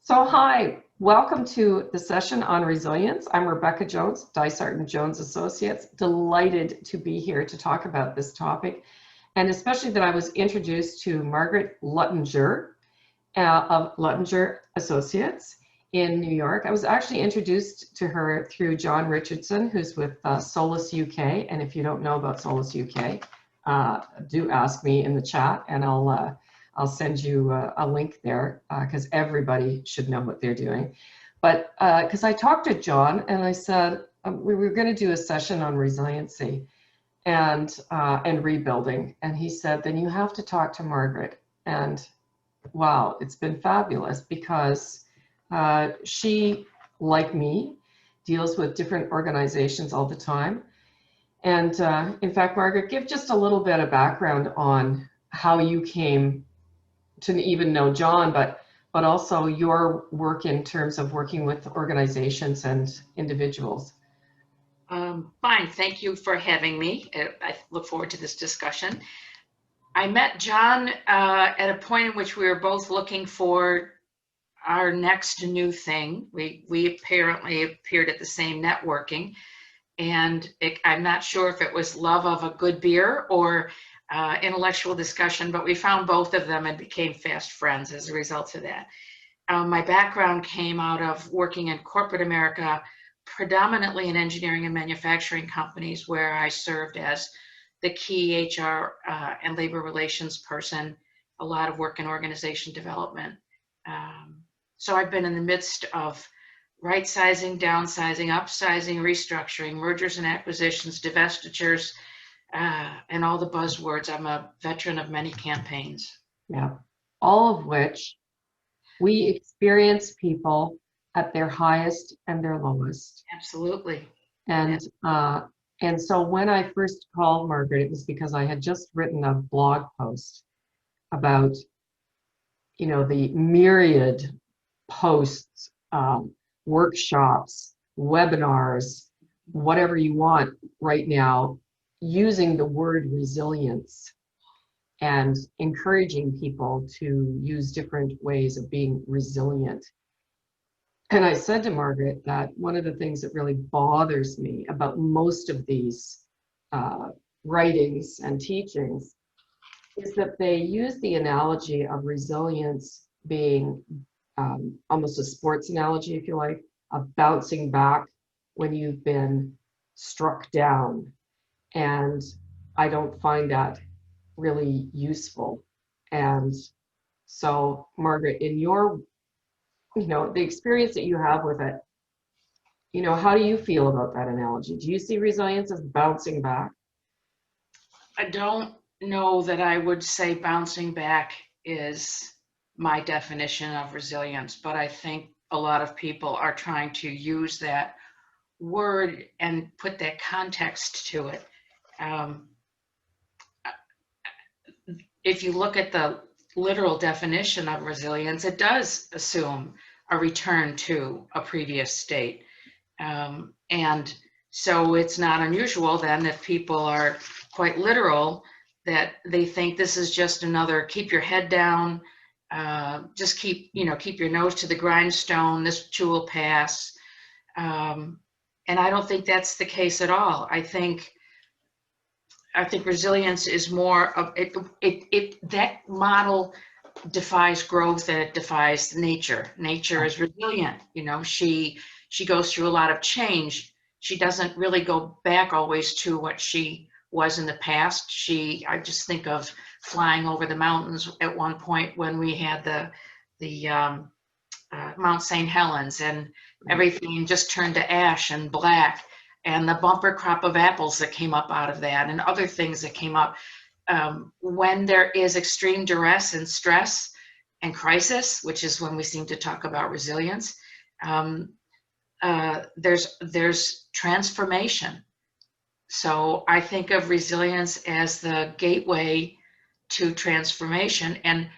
So hi, welcome to the session on resilience. I'm Rebecca Jones, Dysart & Jones Associates. Delighted to be here to talk about this topic, and especially that I was introduced to Margaret Luttinger of Luttinger Associates in New York. I was actually introduced to her through John Richardson, who's with Solus UK, and if you don't know about Solus UK, do ask me in the chat, and I'll send you a link there because everybody should know what they're doing. But because I talked to John and I said we were going to do a session on resiliency and rebuilding, and he said, then you have to talk to Margaret. And wow, it's been fabulous because she, like me, deals with different organizations all the time. And in fact, Margaret, give just a little bit of background on how you came to even know John, but also your work in terms of working with organizations and individuals. Fine, thank you for having me. I look forward to this discussion. I met John at a point in which we were both looking for our next new thing. We apparently appeared at the same networking, and I'm not sure if it was love of a good beer or intellectual discussion, but we found both of them and became fast friends as a result of that. My background came out of working in corporate America, predominantly in engineering and manufacturing companies, where I served as the key HR and labor relations person, a lot of work in organization development. So I've been in the midst of right-sizing, downsizing, upsizing, restructuring, mergers and acquisitions, divestitures, and all the buzzwords. I'm a veteran of many campaigns. Yeah, all of which we experience people at their highest and their lowest. Absolutely. And so when I first called Margaret, it was because I had just written a blog post about, you know, the myriad posts, workshops, webinars, whatever you want right now, using the word resilience and encouraging people to use different ways of being resilient. And I said to Margaret that one of the things that really bothers me about most of these writings and teachings is that they use the analogy of resilience being almost a sports analogy, if you like, of bouncing back when you've been struck down. And I don't find that really useful. And so, Margaret, in your, you know, the experience that you have with it, you know, how do you feel about that analogy? Do you see resilience as bouncing back? I don't know that I would say bouncing back is my definition of resilience, but I think a lot of people are trying to use that word and put that context to it. If you look at the literal definition of resilience, it does assume a return to a previous state. And so it's not unusual then if people are quite literal that they think this is just another keep your head down, just keep your nose to the grindstone, this too will pass. And I don't think that's the case at all. I think resilience is more of that model defies growth and it defies nature. Nature is resilient. You know, she goes through a lot of change. She doesn't really go back always to what she was in the past. I just think of flying over the mountains at one point when we had the Mount St. Helens, and everything just turned to ash and black, and the bumper crop of apples that came up out of that and other things that came up. When there is extreme duress and stress and crisis, which is when we seem to talk about resilience, there's transformation. So I think of resilience as the gateway to transformation and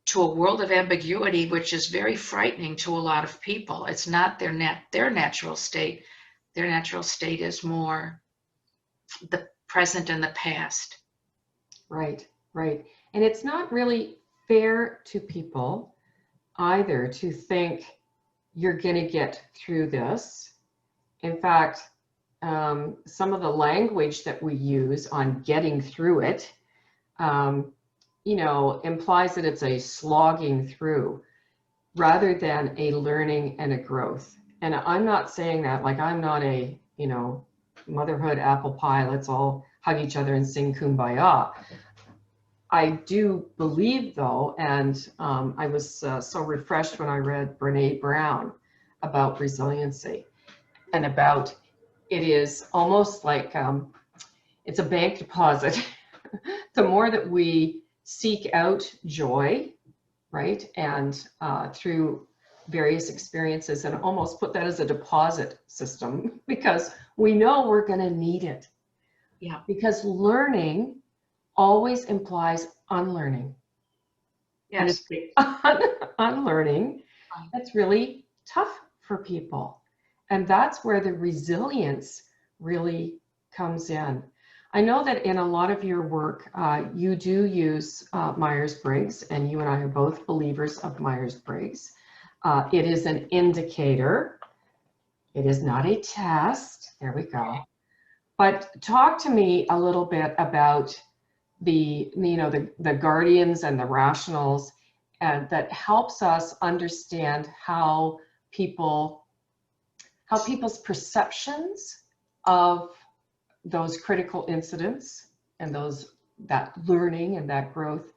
to a world of ambiguity, which is very frightening to a lot of people. It's not their natural state. Their natural state is more the present and the past. Right, right. And it's not really fair to people either to think you're going to get through this. In fact, some of the language that we use on getting through it, you know, implies that it's a slogging through rather than a learning and a growth. And I'm not saying that, like, I'm not a, you know, motherhood apple pie, let's all hug each other and sing kumbaya. I do believe, though, and I was so refreshed when I read Brene Brown about resiliency and about it is almost like it's a bank deposit. The more that we seek out joy, right, and through various experiences, and almost put that as a deposit system, because we know we're going to need it. Yeah. Because learning always implies unlearning. Yes. And it's unlearning that's really tough for people. And that's where the resilience really comes in. I know that in a lot of your work, you do use Myers-Briggs, and you and I are both believers of Myers-Briggs. It is an indicator. It is not a test. There we go. But talk to me a little bit about the, you know, the guardians and the rationals, and that helps us understand how people's perceptions of those critical incidents and that learning and that growth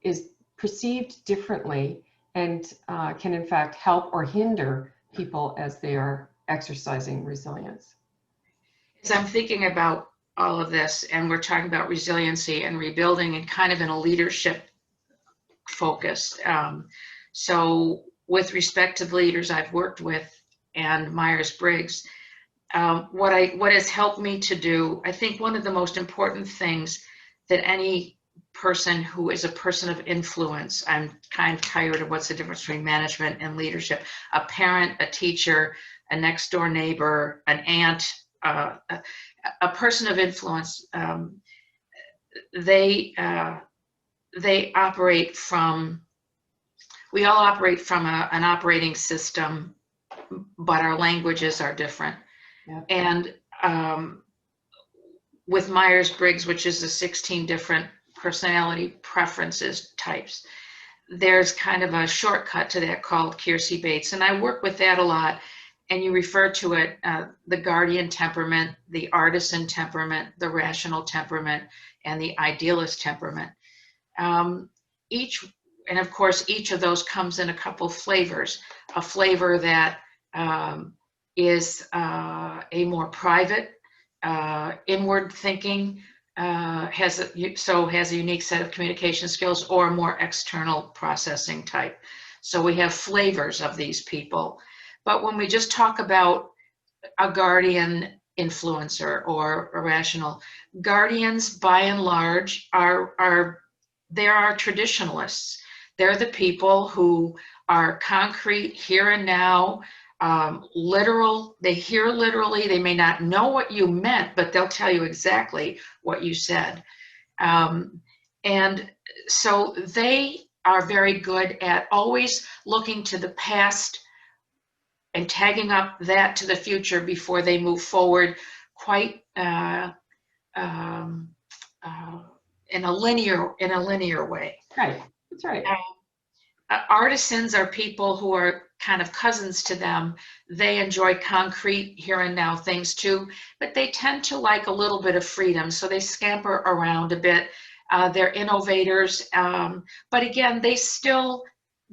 is perceived differently, and can in fact help or hinder people as they are exercising resilience. As I'm thinking about all of this, and we're talking about resiliency and rebuilding and kind of in a leadership focus. So with respect to the leaders I've worked with and Myers-Briggs, what has helped me to do, I think one of the most important things that any person who is a person of influence, I'm kind of tired of what's the difference between management and leadership, a parent, a teacher, a next door neighbor, an aunt, a person of influence, they operate from, we all operate from an operating system, but our languages are different. Yep. And with Myers-Briggs, which is the 16 different personality preferences types, there's kind of a shortcut to that called Kiersey-Bates, and I work with that a lot. And you refer to it, the guardian temperament, the artisan temperament, the rational temperament, and the idealist temperament. And of course, each of those comes in a couple flavors. A flavor that is a more private, inward thinking, has a unique set of communication skills, or a more external processing type. So we have flavors of these people. But when we just talk about a guardian influencer or a rational, guardians by and large are traditionalists. They're the people who are concrete, here and now, literal. They hear literally. They may not know what you meant, but they'll tell you exactly what you said. And so they are very good at always looking to the past and tagging up that to the future before they move forward, quite in a linear way. Right, that's right. Artisans are people who are kind of cousins to them. They enjoy concrete, here and now things too, but they tend to like a little bit of freedom, so they scamper around a bit. They're innovators, but again, they still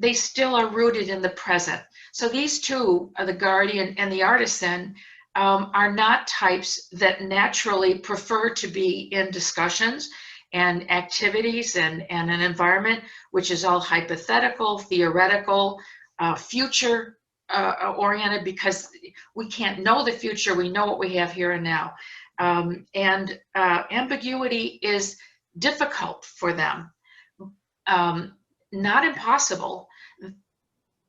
are rooted in the present. So these two, the guardian and the artisan, are not types that naturally prefer to be in discussions and activities and an environment which is all hypothetical, theoretical, future oriented, because we can't know the future. We know what we have here and now. And ambiguity is difficult for them. Not impossible,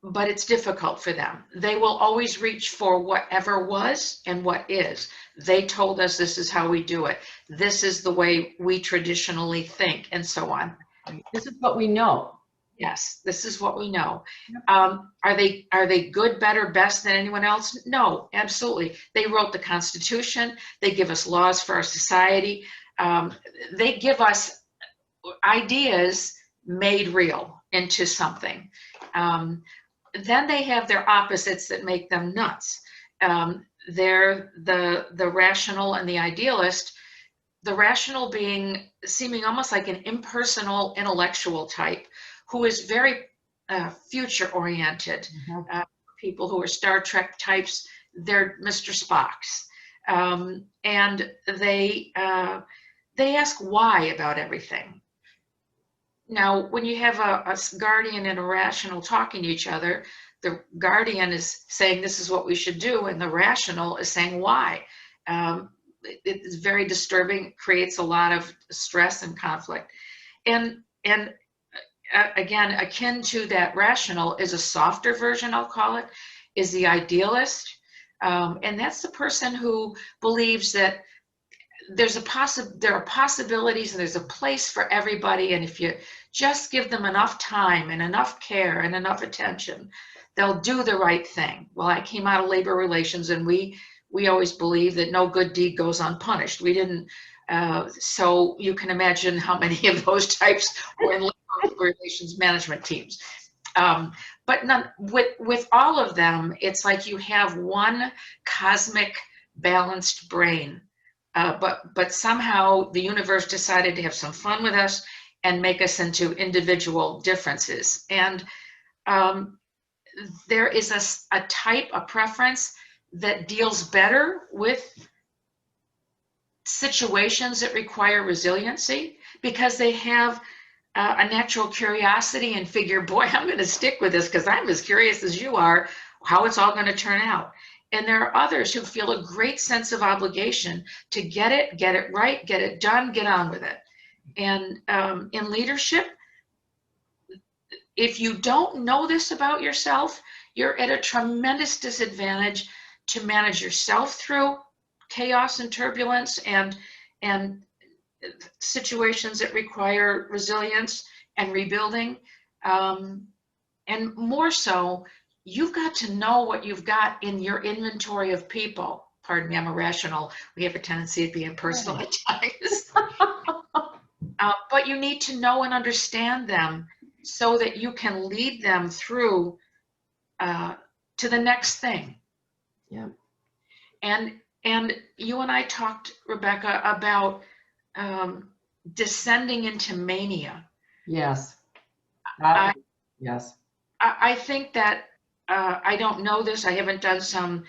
but it's difficult for them. They will always reach for whatever was and what is. They told us this is how we do it. This is the way we traditionally think, and so on. This is what we know. Yes, this is what we know. Are they good, better, best than anyone else? No, absolutely. They wrote the Constitution. They give us laws for our society. They give us ideas made real into something. Then they have their opposites that make them nuts. They're the rational and the idealist. The rational being seeming almost like an impersonal intellectual type who is very future-oriented. People who are Star Trek types, they're Mr. Spocks. And they ask why about everything. Now, when you have a guardian and a rational talking to each other, the guardian is saying this is what we should do, and the rational is saying why. It's very disturbing, creates a lot of stress and conflict. And again, akin to that rational is a softer version, I'll call it, is the idealist. And that's the person who believes that there are possibilities and there's a place for everybody, and if you just give them enough time and enough care and enough attention, they'll do the right thing. Well, I came out of labor relations, and we always believe that no good deed goes unpunished. We didn't, so you can imagine how many of those types were in labor relations management teams. But with all of them, it's like you have one cosmic balanced brain. But somehow the universe decided to have some fun with us and make us into individual differences. And there is a type, a preference that deals better with situations that require resiliency because they have a natural curiosity and figure, boy, I'm going to stick with this because I'm as curious as you are how it's all going to turn out. And there are others who feel a great sense of obligation to get it right, get it done, get on with it. And in leadership, if you don't know this about yourself, you're at a tremendous disadvantage to manage yourself through chaos and turbulence and situations that require resilience and rebuilding. And more so, you've got to know what you've got in your inventory of people. Pardon me, I'm irrational. We have a tendency to be impersonal at times. But you need to know and understand them so that you can lead them through to the next thing. Yeah. And you and I talked, Rebecca, about descending into mania. Yes. Yes. I think that I don't know this. I haven't done some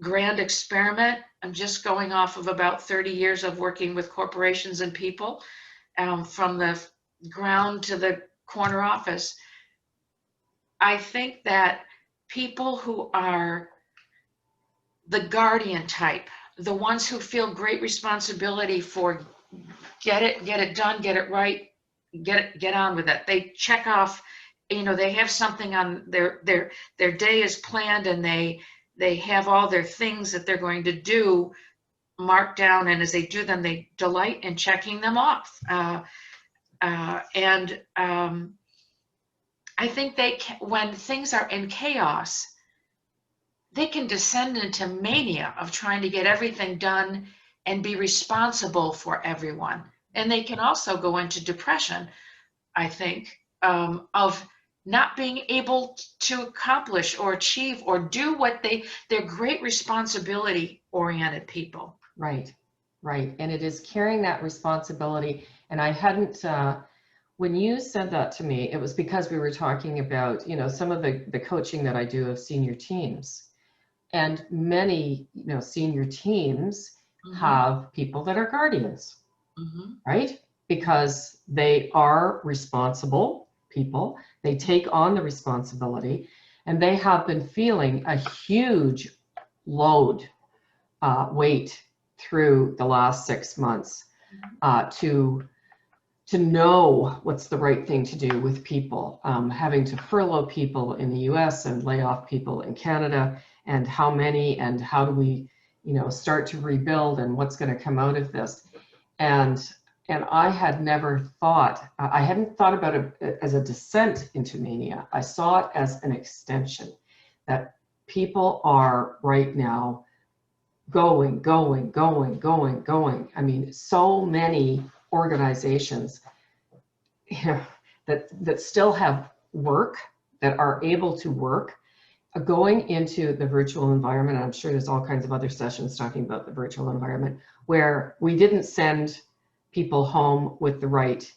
grand experiment. I'm just going off of about 30 years of working with corporations and people from the ground to the corner office. I think that people who are the guardian type, the ones who feel great responsibility for get it done, get it right, get on with it. They check off, they have something on their day is planned, and they have all their things that they're going to do marked down, and as they do them, they delight in checking them off. And I think when things are in chaos, they can descend into mania of trying to get everything done and be responsible for everyone. And they can also go into depression, I think, of not being able to accomplish or achieve or do what they're great responsibility-oriented people. Right, right. And it is carrying that responsibility. And I hadn't, when you said that to me, it was because we were talking about, some of the coaching that I do of senior teams. And many, senior teams have people that are guardians, right? Because they are responsible people. They take on the responsibility, and they have been feeling a huge load, weight through the last 6 months to know what's the right thing to do with people, having to furlough people in the US and lay off people in Canada, and how many, and how do we, start to rebuild, and what's going to come out of this. And And I had never thought, I hadn't thought about it as a descent into mania. I saw it as an extension, that people are right now going. I mean, so many organizations, you know, that still have work, that are able to work, going into the virtual environment. I'm sure there's all kinds of other sessions talking about the virtual environment, where we didn't send people home with the right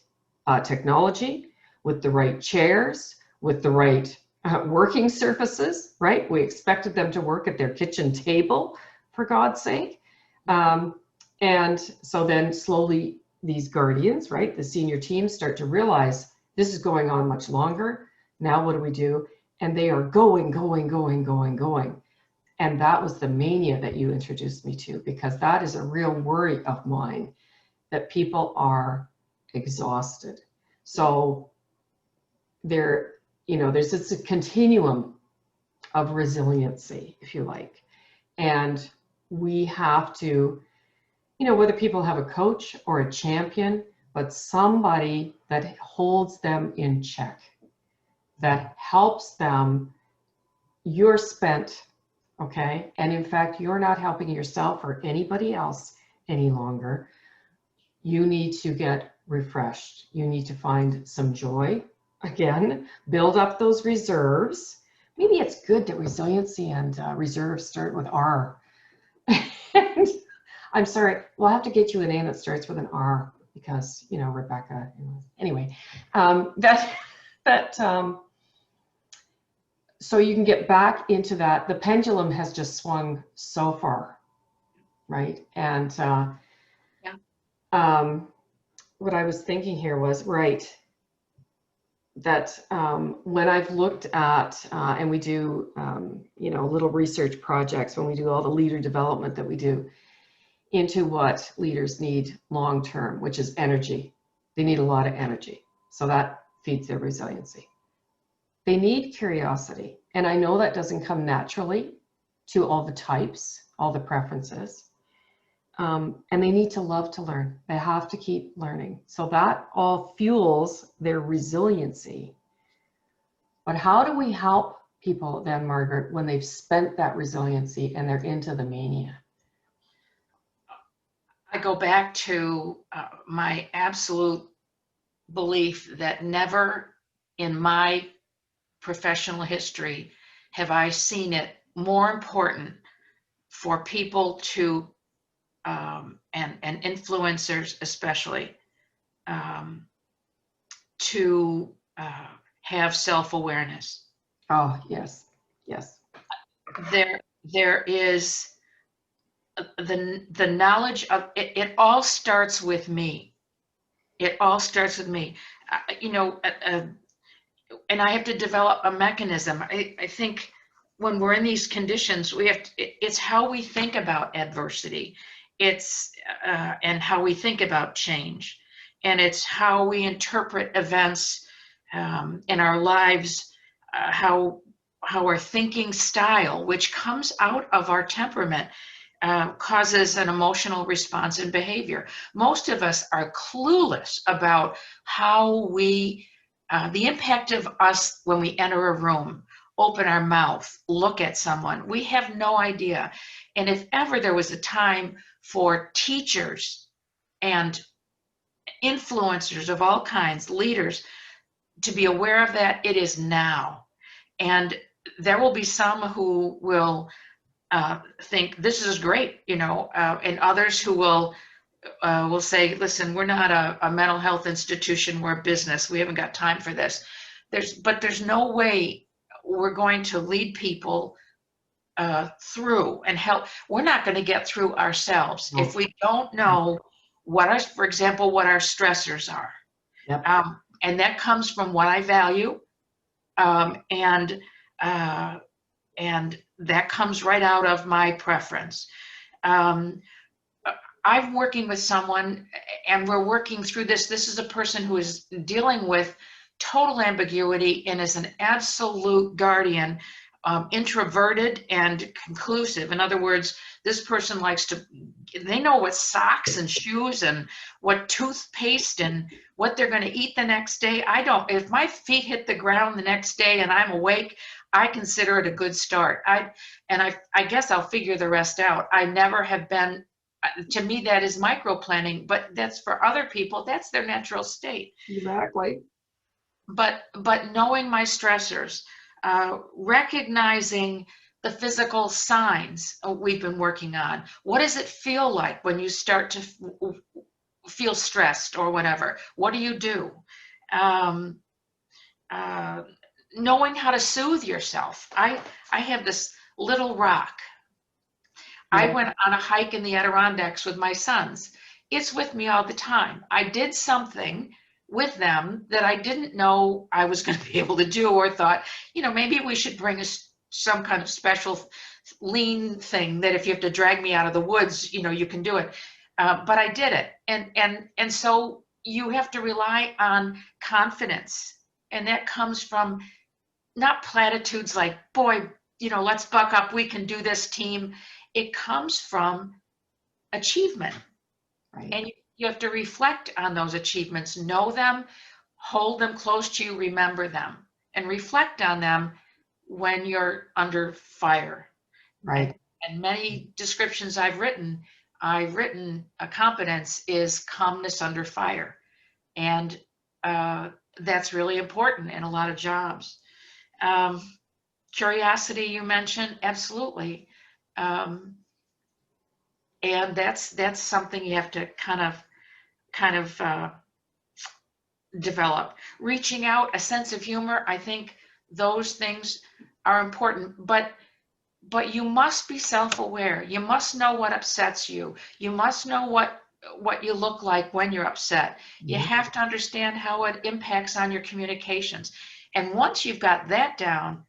technology, with the right chairs, with the right working surfaces, right? We expected them to work at their kitchen table, for God's sake. And so then slowly these guardians, right, the senior teams start to realize this is going on much longer. Now what do we do? And they are going. And that was the mania that you introduced me to, because that is a real worry of mine, that people are exhausted. So there, you know, there's this continuum of resiliency, if you like. And we have to, you know, whether people have a coach or a champion, but somebody that holds them in check, that helps them. You're spent, okay? And in fact, you're not helping yourself or anybody else any longer. You need to get refreshed. You need to find some joy again, build up those reserves. Maybe it's good that resiliency and reserves start with R. And I'm sorry, we'll have to get you a name that starts with an R, because, you know, Rebecca, anyway, so you can get back into that. The pendulum has just swung so far, right? And what I was thinking here was, right, that when I've looked at, and we do, you know, little research projects, when we do all the leader development that we do into what leaders need long-term, which is energy. They need a lot of energy. So that feeds their resiliency. They need curiosity. And I know that doesn't come naturally to all the types, all the preferences. And they need to love to learn. They have to keep learning. So that all fuels their resiliency. But how do we help people then, Margaret, when they've spent that resiliency and they're into the mania? I go back to my absolute belief that never in my professional history have I seen it more important for people to, and influencers especially, to have self-awareness. Oh, yes, yes. There is the knowledge of it. It all starts with me. It all starts with me. You know, and I have to develop a mechanism. I think when we're in these conditions, we have to, it's how we think about adversity. It's and how we think about change, and it's how we interpret events in our lives, how our thinking style, which comes out of our temperament, causes an emotional response and behavior. Most of us are clueless about how we, the impact of us when we enter a room, open our mouth, look at someone. We have no idea. And if ever there was a time for teachers and influencers of all kinds, leaders, to be aware of that, it is now. And there will be some who will think this is great, you know, and others who will say, listen, we're not a mental health institution, we're a business, we haven't got time for this. But there's no way we're going to lead people through and help. We're not going to get through ourselves if we don't know what for example, what our stressors are. Yep. And that comes from what I value, and that comes right out of my preference. I'm working with someone, and we're working through this. This is a person who is dealing with total ambiguity and is an absolute guardian introverted and conclusive. In other words, this person they know what socks and shoes and what toothpaste and what they're going to eat the next day. I don't. If my feet hit the ground the next day and I'm awake, I consider it a good start. I guess I'll figure the rest out. I never have been, to me, that is micro planning, but that's for other people. That's their natural state. Exactly. But knowing my stressors, recognizing the physical signs we've been working on. What does it feel like when you start to feel stressed or whatever? What do you do? Knowing how to soothe yourself. I have this little rock. Yeah. I went on a hike in the Adirondacks with my sons. It's with me all the time. I did something with them that I didn't know I was going to be able to do, or thought, maybe we should bring some kind of special lean thing that if you have to drag me out of the woods, you can do it. But I did it. And so you have to rely on confidence. And that comes from not platitudes like, boy, let's buck up, we can do this, team. It comes from achievement. Right. And you have to reflect on those achievements, know them, hold them close to you, remember them, and reflect on them when you're under fire. Right. And many descriptions I've written, a competence is calmness under fire. And that's really important in a lot of jobs. Curiosity, you mentioned, absolutely. And that's something you have to kind of develop. Reaching out, a sense of humor, I think those things are important, but you must be self-aware. You must know what upsets you. You must know what you look like when you're upset. You have to understand how it impacts on your communications. And once you've got that down,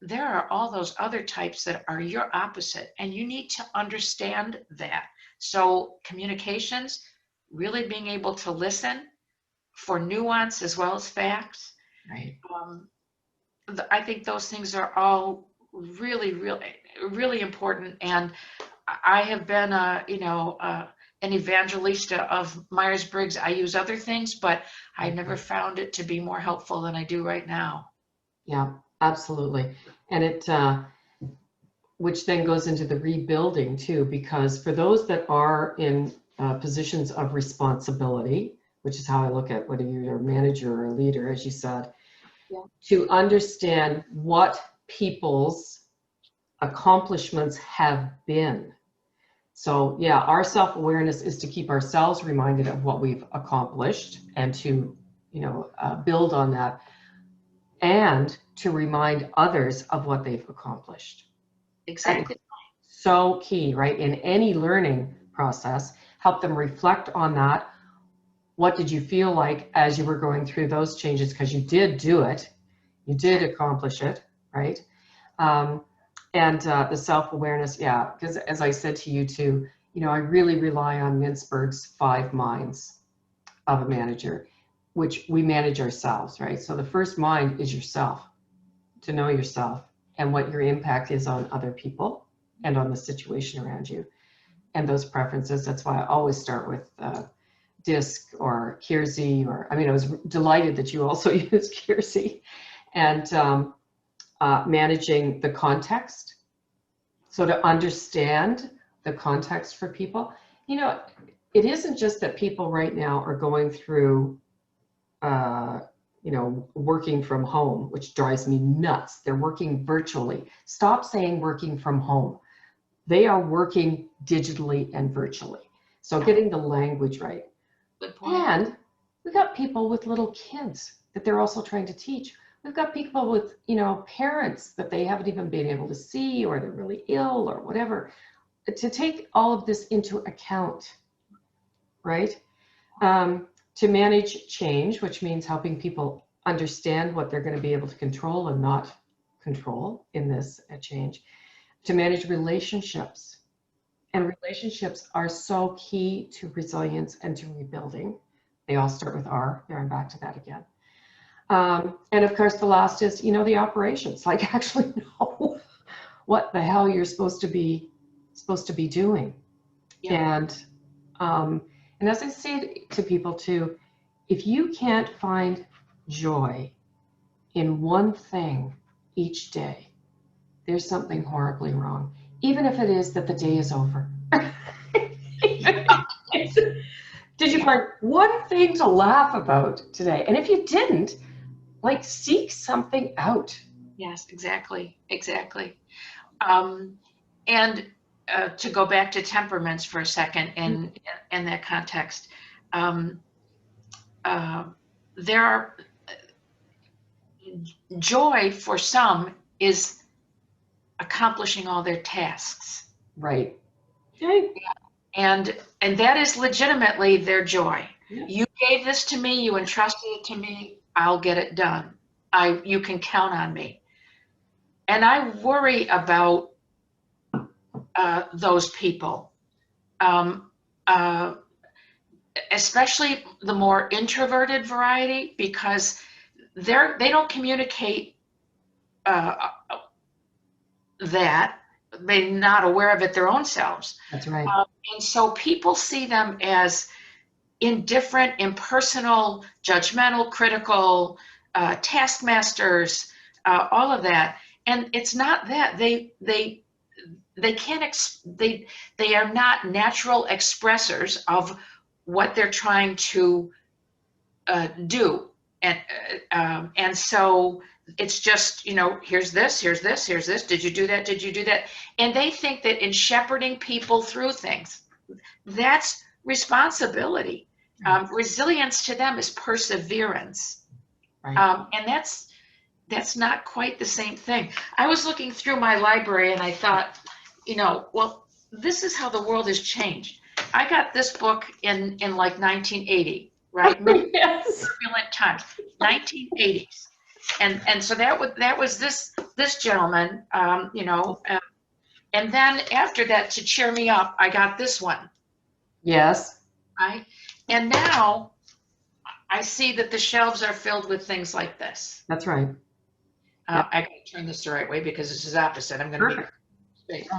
there are all those other types that are your opposite, and you need to understand that. So communications, really being able to listen for nuance as well as facts. Right. I think those things are all really, really, really important. And I have been an evangelista of Myers-Briggs. I use other things, but I never found it to be more helpful than I do right now. Yeah, absolutely. And it, which then goes into the rebuilding too, because for those that are in positions of responsibility, which is how I look at whether you're a manager or a leader, as you said, to understand what people's accomplishments have been. So yeah, our self-awareness is to keep ourselves reminded of what we've accomplished and to, build on that, and to remind others of what they've accomplished. Exactly. So key, right? In any learning process, help them reflect on that. What did you feel like as you were going through those changes? Because you did do it, you did accomplish it, right? And the self-awareness, yeah, because as I said to you too, I really rely on Mintzberg's 5 minds of a manager, which we manage ourselves, right? So the first mind is yourself, to know yourself and what your impact is on other people and on the situation around you and those preferences. That's why I always start with DISC or Kiersey, or, I was delighted that you also use Kiersey, and managing the context. So to understand the context for people, it isn't just that people right now are going through, working from home, which drives me nuts. They're working virtually. Stop saying working from home. They are working digitally and virtually. So getting the language right. Good point. And we've got people with little kids that they're also trying to teach. We've got people with, parents that they haven't even been able to see, or they're really ill or whatever. To take all of this into account, right? To manage change, which means helping people understand what they're going to be able to control and not control in this change. To manage relationships. And relationships are so key to resilience and to rebuilding. They all start with R. There, I'm back to that again. And of course, the last is, the operations, like actually know what the hell you're supposed to be doing. Yeah. And as I say to people too, if you can't find joy in one thing each day, there's something horribly wrong, even if it is that the day is over. Did you find one thing to laugh about today? And if you didn't, like, seek something out. Yes, exactly, exactly. And to go back to temperaments for a second in that context, there are joy for some is accomplishing all their tasks. Right. Okay. And that is legitimately their joy. Yeah. You gave this to me, you entrusted it to me, I'll get it done. You can count on me. And I worry about those people, especially the more introverted variety, because they don't communicate that. They're not aware of it their own selves. That's right. And so people see them as indifferent, impersonal, judgmental, critical, taskmasters, all of that. And it's not that. They are not natural expressors of what they're trying to do. And so it's just, here's this, here's this, here's this. Did you do that? Did you do that? And they think that in shepherding people through things, that's responsibility. Resilience to them is perseverance. Right. And that's not quite the same thing. I was looking through my library and I thought, well, this is how the world has changed. I got this book in like 1980, right? Yes. Turbulent times, 1980s. And so that was this gentleman, and then after that, to cheer me up, I got this one. Yes. Right? And now I see that the shelves are filled with things like this. That's right. I got to turn this the right way because this is opposite. I'm going to be straight.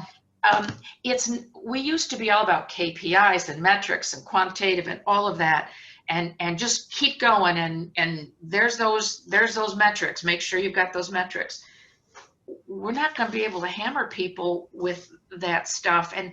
We used to be all about KPIs and metrics and quantitative and all of that, and just keep going. And there's those metrics. Make sure you've got those metrics. We're not going to be able to hammer people with that stuff, and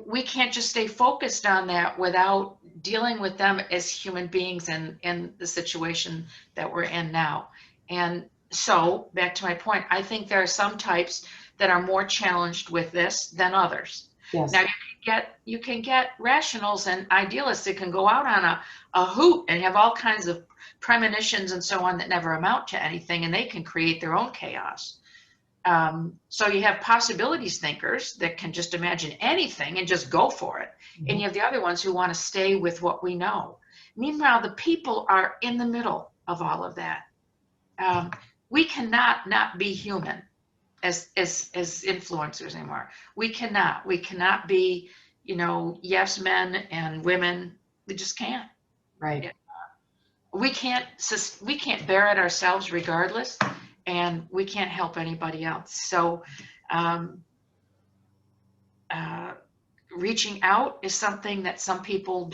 we can't just stay focused on that without dealing with them as human beings in the situation that we're in now. And so back to my point, I think there are some types that are more challenged with this than others. Yes. Now you can get rationals and idealists that can go out on a hoot and have all kinds of premonitions and so on that never amount to anything, and they can create their own chaos. So you have possibilities thinkers that can just imagine anything and just go for it. Mm-hmm. And you have the other ones who want to stay with what we know. Meanwhile, the people are in the middle of all of that. We cannot not be human as influencers anymore. We cannot be, yes men and women. We just can't. Right. We can't bear it ourselves regardless, and we can't help anybody else. So reaching out is something that some people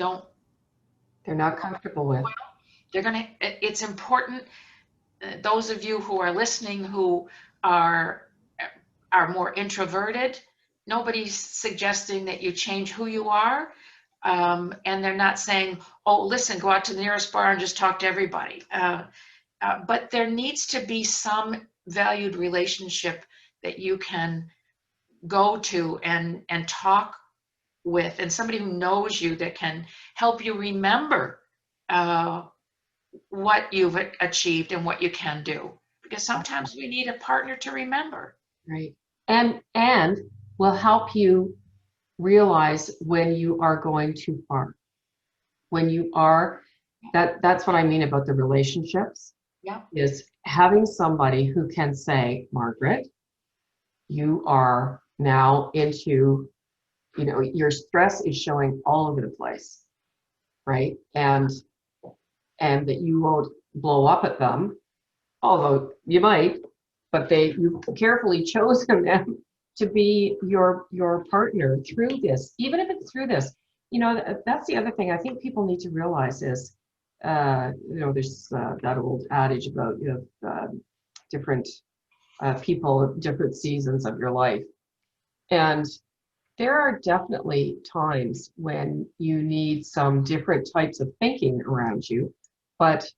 they're not comfortable with. It's important. Those of you who are listening who are more introverted, nobody's suggesting that you change who you are. And they're not saying, oh, listen, go out to the nearest bar and just talk to everybody. But there needs to be some valued relationship that you can go to and talk with, and somebody who knows you that can help you remember what you've achieved and what you can do. Because sometimes we need a partner to remember. Right. And will help you realize when you are going too far. When you are, that's what I mean about the relationships. Yeah. Is having somebody who can say, Margaret, you are now into, your stress is showing all over the place, right? And that you won't blow up at them, although you might, but you carefully chosen them to be your partner through this, even if it's through this. You know, that's the other thing I think people need to realize is, you know, there's that old adage about, you know, different people, different seasons of your life. And there are definitely times when you need some different types of thinking around you, but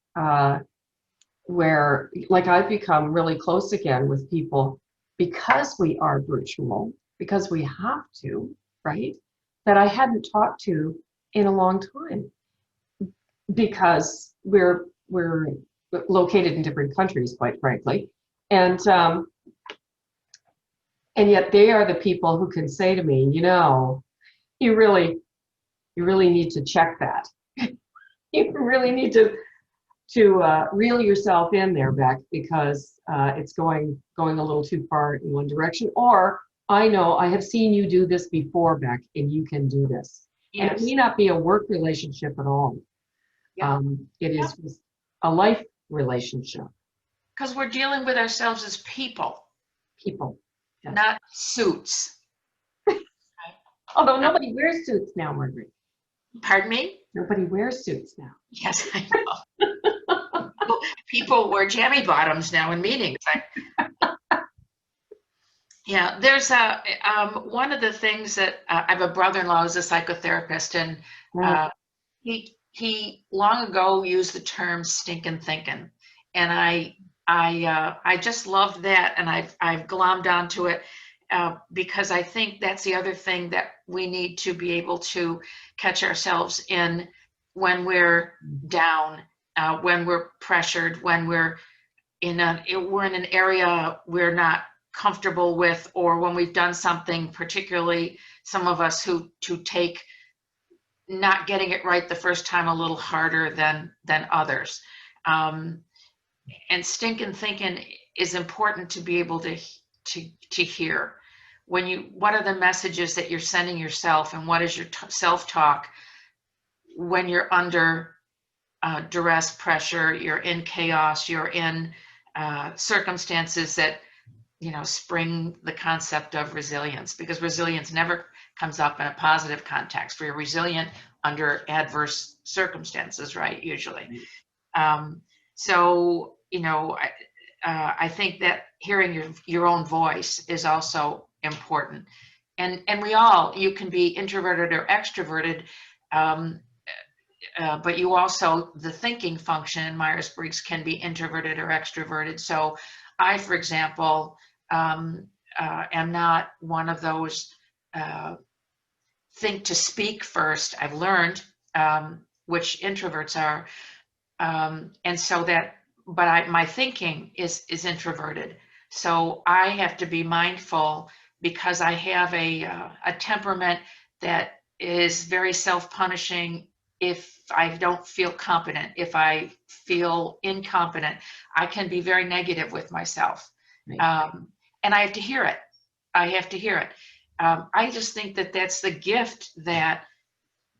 where, like, I've become really close again with people because we are virtual, because we have to, right? That I hadn't talked to in a long time because we're located in different countries, quite frankly, and yet they are the people who can say to me, you know, you really need to check that. You really need to reel yourself in there, Beck, because it's going a little too far in one direction. Or I know I have seen you do this before, Beck, and you can do this. Yes. And it may not be a work relationship at all. Yeah. It is just a life relationship. Because we're dealing with ourselves as people. People. Yes. Not suits. Although nobody wears suits now, Margaret. Pardon me? Nobody wears suits now. Yes, I know. People wear jammy bottoms now in meetings. Yeah, there's one of the things that I have a brother-in-law who's a psychotherapist, and he long ago used the term "stinking thinking," and I just love that, and I've glommed onto it because I think that's the other thing that we need to be able to catch ourselves in when we're down, when we're pressured, when we're in an area we're not comfortable with, or when we've done something, particularly some of us who take not getting it right the first time a little harder than others. And stinking thinking is important to be able to hear. What are the messages that you're sending yourself, and what is your self-talk when you're under duress, pressure, you're in chaos, you're in circumstances that, you know, spring the concept of resilience, because resilience never comes up in a positive context. We're resilient under adverse circumstances, right? Usually. So, you know, I think that hearing your own voice is also important. And you can be introverted or extroverted, but you also, the thinking function in Myers-Briggs can be introverted or extroverted. So I, for example, am not one of those think to speak first. I've learned which introverts are, and so that, but my thinking is introverted. So I have to be mindful, because I have a temperament that is very self-punishing. If I don't feel competent, if I feel incompetent, I can be very negative with myself. Right. And I have to hear it. I have to hear it. I just think that that's the gift, that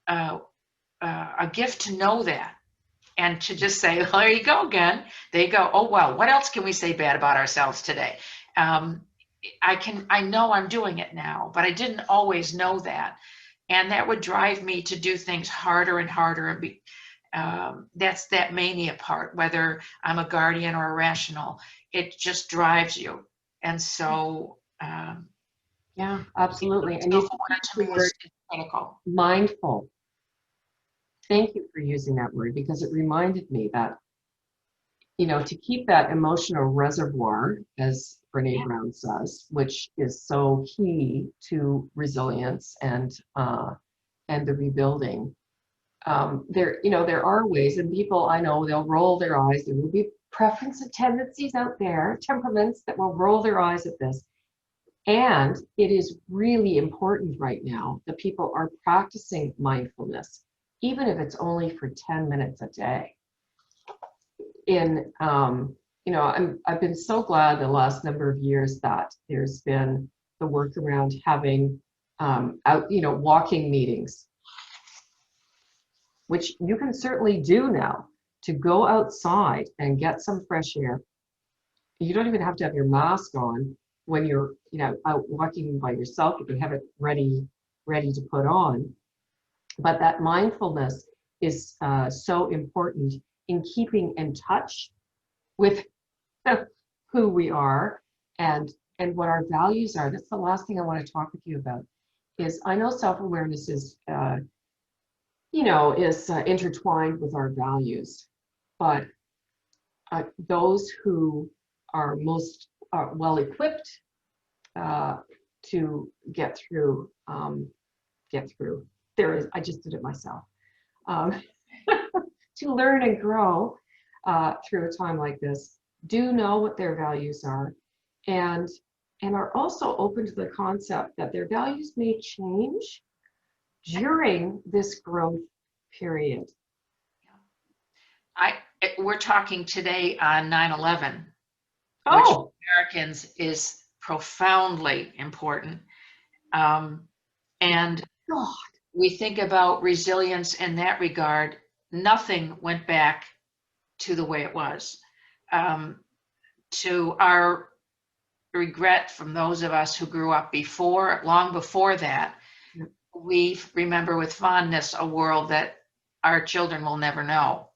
a gift to know that, and to just say, well, there you go again. There you go. Oh, well, what else can we say bad about ourselves today? I know I'm doing it now, but I didn't always know that. And that would drive me to do things harder and harder. And that's that mania part, whether I'm a guardian or a rational, it just drives you. And so, yeah, absolutely. And you were mindful. Thank you for using that word, because it reminded me that, you know, to keep that emotional reservoir, as Brene Brown says, which is so key to resilience and the rebuilding. There are ways, and people, I know, they'll roll their eyes. There will be preference and tendencies out there, temperaments that will roll their eyes at this. And it is really important right now that people are practicing mindfulness, even if it's only for 10 minutes a day. I've been so glad the last number of years that there's been the work around having walking meetings, which you can certainly do now, to go outside and get some fresh air, You don't even have to have your mask on when you're, out walking by yourself. You can have it ready to put on. But that mindfulness is so important in keeping in touch with who we are and what our values are. That's the last thing I want to talk with you about. Is I know self-awareness is intertwined with our values, but those who are most well equipped to get through. I just did it myself. To learn and grow through a time like this, do know what their values are, and are also open to the concept that their values may change during this growth period. We're talking today on 9/11, Oh. which Americans is profoundly important. And God. we think about resilience in that regard. Nothing went back to the way it was. To our regret, from those of us who grew up long before that, we remember with fondness a world that our children will never know.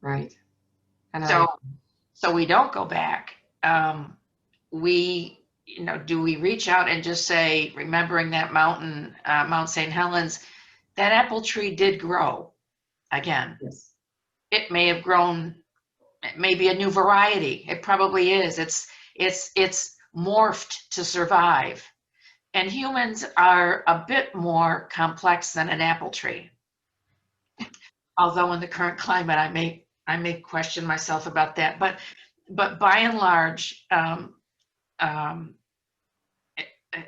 Right. And so we don't go back. Do we reach out and just say, remembering that mountain, Mount St. Helens, that apple tree did grow again. Yes. It may have grown, it may be a new variety. It probably is. It's morphed to survive. And humans are a bit more complex than an apple tree. Although in the current climate, I may question myself about that. But by and large,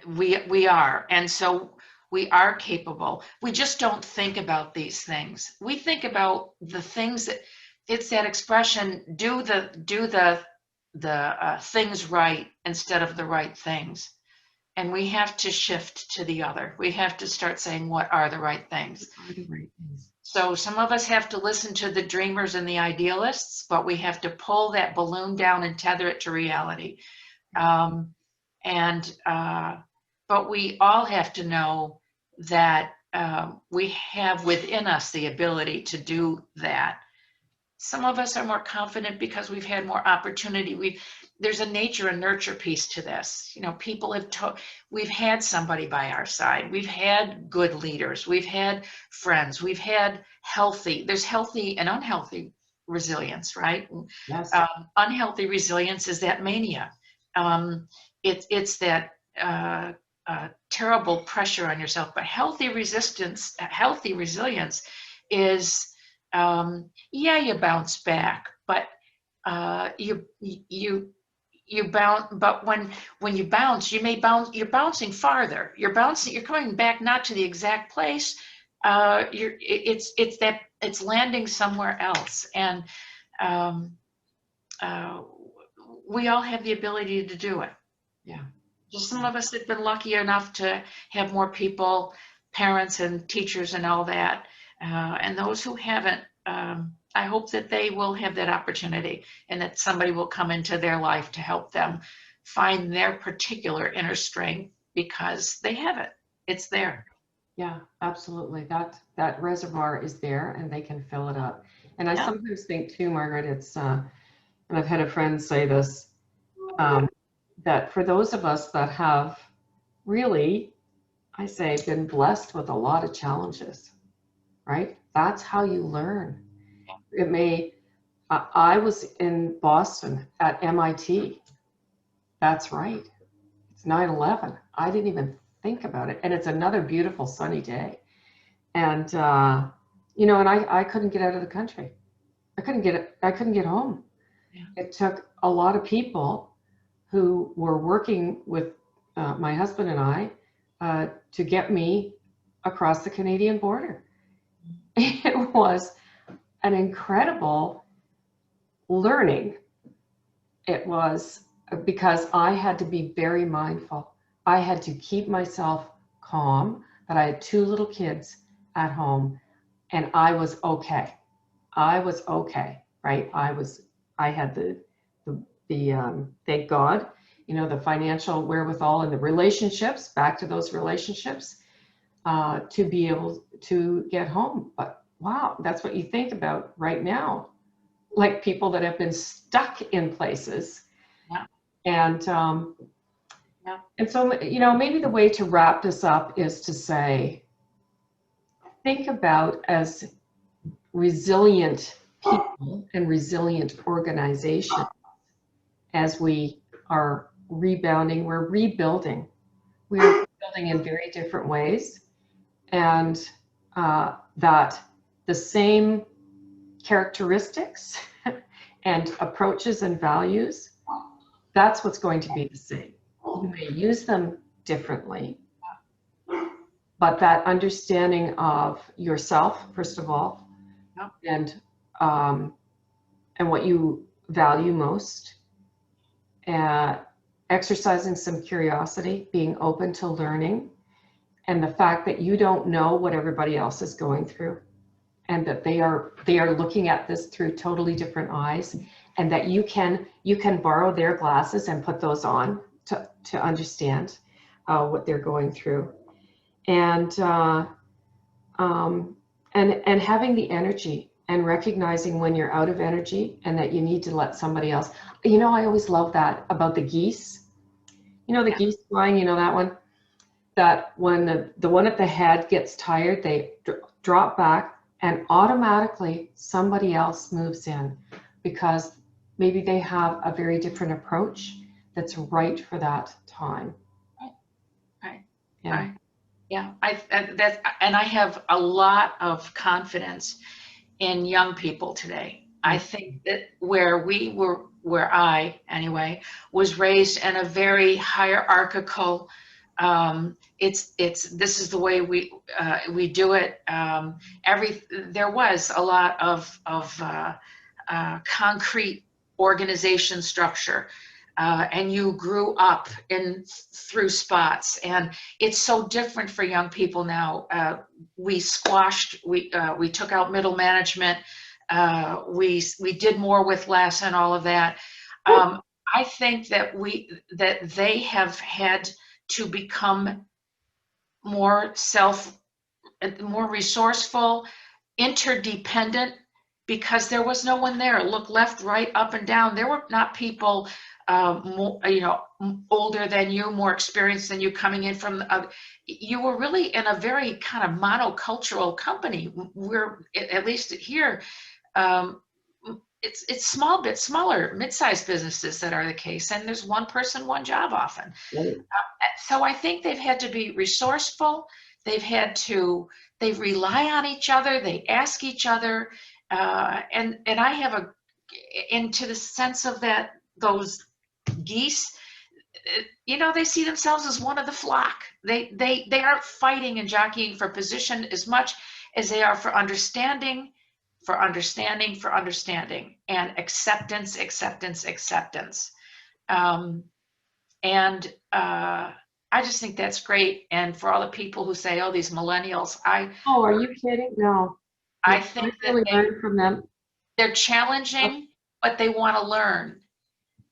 we are, and so we are capable. We just don't think about these things. We think about the things that, it's that expression, do the things right instead of the right things. And we have to shift to the other. We have to start saying, what are the right things? So some of us have to listen to the dreamers and the idealists, but we have to pull that balloon down and tether it to reality. But we all have to know that we have within us the ability to do that. Some of us are more confident because we've had more opportunity. There's a nature and nurture piece to this. People we've had somebody by our side. We've had good leaders. We've had friends. We've had there's healthy and unhealthy resilience, right? Yes. Unhealthy resilience is that mania. It's that terrible pressure on yourself. But healthy resilience is, you bounce back, but you bounce. But when you bounce, you're bouncing farther. You're coming back not to the exact place. It's landing somewhere else, and we all have the ability to do it. Yeah. Just some of us have been lucky enough to have more people, parents and teachers and all that. And those who haven't, I hope that they will have that opportunity, and that somebody will come into their life to help them find their particular inner strength, because they have it. It's there. Yeah, absolutely. That reservoir is there, and they can fill it up. And I sometimes think too, Margaret, it's, and I've had a friend say this, that for those of us that have really, I say, been blessed with a lot of challenges, right? That's how you learn. I was in Boston at MIT. That's right. It's 9/11. I didn't even think about it. And it's another beautiful sunny day. And, and I couldn't get out of the country. I couldn't get home. Yeah. It took a lot of people who were working with my husband and I to get me across the Canadian border. It was an incredible learning. It was because I had to be very mindful. I had to keep myself calm, but I had 2 little kids at home, and I was okay. I was okay. right? I had thank God, the financial wherewithal and the relationships, back to those relationships, to be able to get home. But wow, that's what you think about right now, like people that have been stuck in places. Yeah. And Yeah. and so, maybe the way to wrap this up is to say, think about as resilient people and resilient organizations as we are rebounding, we're rebuilding. We are rebuilding in very different ways, and that the same characteristics and approaches and values, that's what's going to be the same. You may use them differently, but that understanding of yourself, first of all, and what you value most, exercising some curiosity, being open to learning, and the fact that you don't know what everybody else is going through, and that they are looking at this through totally different eyes, and that you can borrow their glasses and put those on to understand what they're going through, and having the energy and recognizing when you're out of energy and that you need to let somebody else. I always love that about the geese. The geese flying, that one, that when the one at the head gets tired, they drop back and automatically somebody else moves in because maybe they have a very different approach that's right for that time. Right. Yeah. Right. Yeah. I have a lot of confidence in young people today. I think that where I anyway was raised in a very hierarchical, this is the way we do it. There was a lot of concrete organization structure, and you grew up through spots, and it's so different for young people now. We took out middle management. We did more with less and all of that. I think that they have had to become more resourceful, interdependent, because there was no one there. Look left, right, up and down. There were not people older than you, more experienced than you, coming in from you were really in a very kind of monocultural company. We're, at least here, it's small bit smaller, mid-sized businesses that are the case, and there's one person, one job often. Right. So I think they've had to be resourceful. They rely on each other. They ask each other, and I have into the sense of that, those geese, they see themselves as one of the flock. They aren't fighting and jockeying for position as much as they are for understanding, and acceptance. I just think that's great. And for all the people who say, "Oh, these millennials," Oh, are you kidding? No. I think that really learn from them. They're challenging, but they want to learn.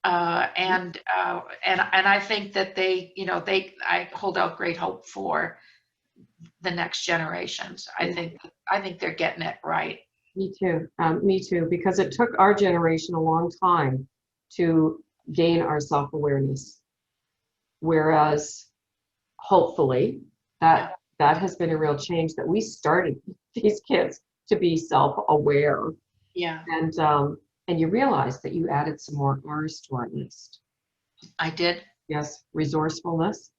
And I think that I hold out great hope for the next generations. I think they're getting it right. Me too, because it took our generation a long time to gain our self-awareness, whereas hopefully that has been a real change, that we started these kids to be self-aware. Yeah. And you realize that you added some more R's to our list. I did. Yes, resourcefulness,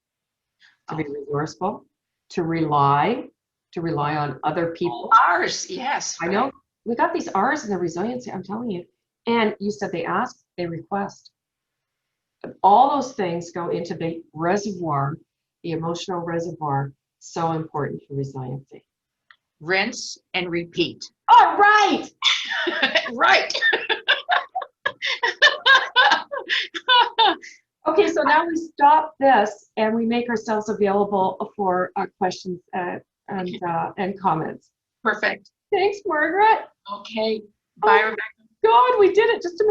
to be resourceful, to rely on other people. R's, yes. I know. We got these R's in the resiliency, I'm telling you. And you said they ask, they request. All those things go into the reservoir, the emotional reservoir, so important for resiliency. Rinse and repeat. All right. Right. Okay, so now we stop this and we make ourselves available for questions and comments. Perfect. Thanks, Margaret. Okay. Bye, Rebecca. God, we did it just a minute.